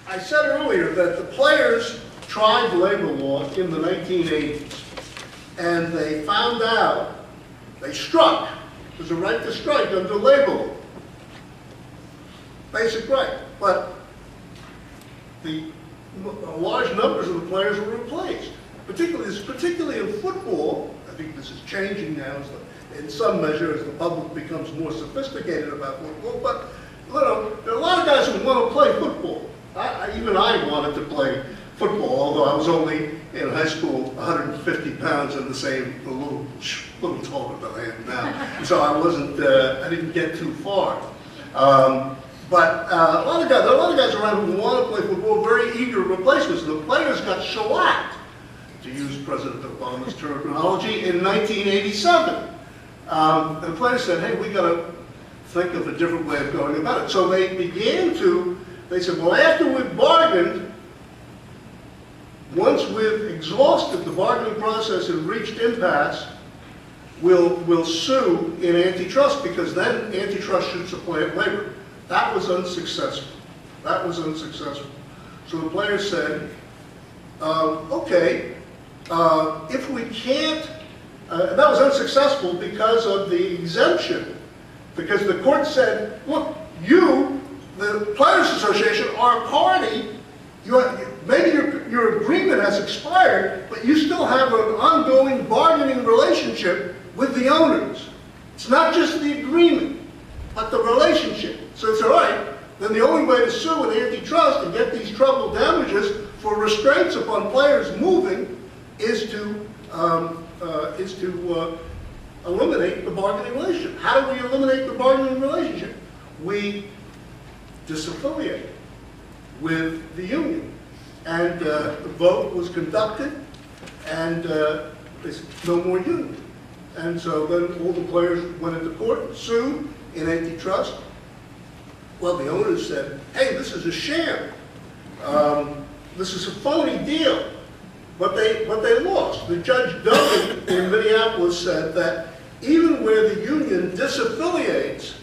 I said earlier that the players tried labor law in the 1980s, and they found out, they struck. There's a right to strike under labor law. Basic right. But large numbers of the players were replaced. Particularly in football. I think this is changing now in some measure as the public becomes more sophisticated about football. But you know, there are a lot of guys who want to play football. Even I wanted to play football, although I was only in high school 150 pounds and a little taller than I am now. So I wasn't, I didn't get too far. But there are a lot of guys around who want to play football, very eager replacements. The players got shellacked, to use President Obama's terminology, in 1987. And the players said, hey, we got to think of a different way of going about it. So they said, well, after we've bargained, once we've exhausted the bargaining process and reached impasse, we'll sue in antitrust, because then antitrust should supplant labor. That was unsuccessful. That was unsuccessful. So the players said, okay, if we can't, that was unsuccessful because of the exemption. Because the court said, look, you, the Players Association, are a party. Maybe your agreement has expired, but you still have an ongoing bargaining relationship with the owners. It's not just the agreement, but the relationship. So it's all right. Then the only way to sue in antitrust and get these treble damages for restraints upon players moving is to eliminate the bargaining relationship. How do we eliminate the bargaining relationship? We disaffiliate with the union. And the vote was conducted, and they said, no more union. And so then all the players went into court and sued in antitrust. Well, the owners said, hey, this is a sham. This is a phony deal. But they lost. The Judge Duggan in Minneapolis said that even where the union disaffiliates,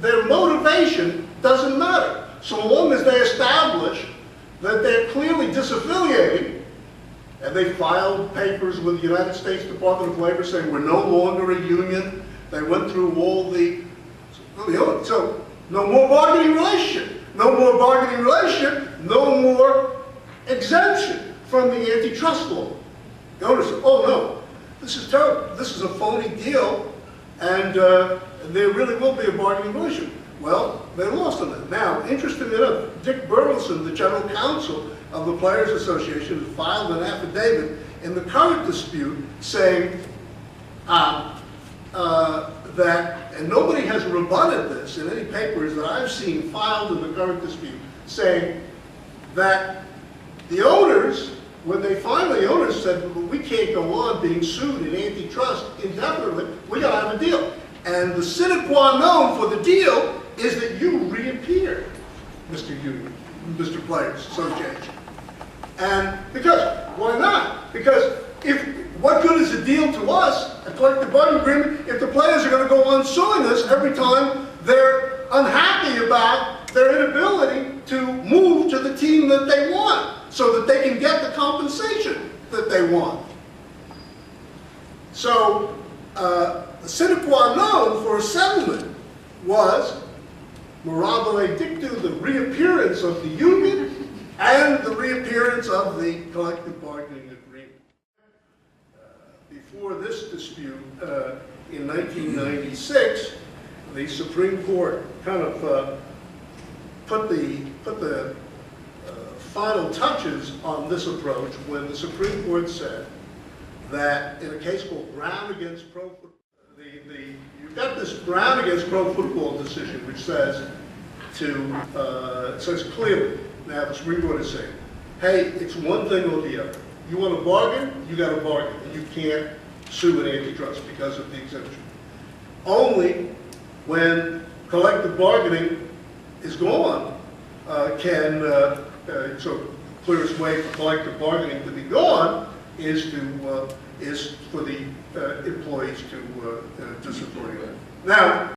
their motivation doesn't matter. So long as they establish that they're clearly disaffiliating, and they filed papers with the United States Department of Labor saying we're no longer a union. They went through all so no more bargaining relationship. No more bargaining relationship, no more exemption from the antitrust law. The owner said, oh no, this is terrible. This is a phony deal, and there really will be a bargaining relationship. Well, they lost on that. Now, interestingly enough, Dick Burleson, the general counsel of the Players Association, filed an affidavit in the current dispute saying that, and nobody has rebutted this in any papers that I've seen filed in the current dispute, saying that the owners, when the owners said, well, we can't go on being sued in antitrust indefinitely, we got to have a deal. And the sine qua non for the deal is that you reappear, Mr. Union, Mr. Players Association. And because, why not? Because what good is a deal to us, a collective bargaining agreement, if the players are going to go on suing us every time they're unhappy about their inability to move to the team that they want, so that they can get the compensation that they want. So, the sine qua non for a settlement was mirabile dictu, the reappearance of the union and the reappearance of the collective bargaining agreement. Before this dispute, in 1996, the Supreme Court kind of put the final touches on this approach when the Supreme Court said that in a case called Brown against Pro Football, you've got this Brown against Pro Football decision which says says clearly, now the Supreme Court is saying, hey, it's one thing or the other. You want to bargain, you got to bargain, and you can't sue an antitrust because of the exemption. Only when collective bargaining is gone so clearest way for collective bargaining to be gone is for the employees to disagree. Now,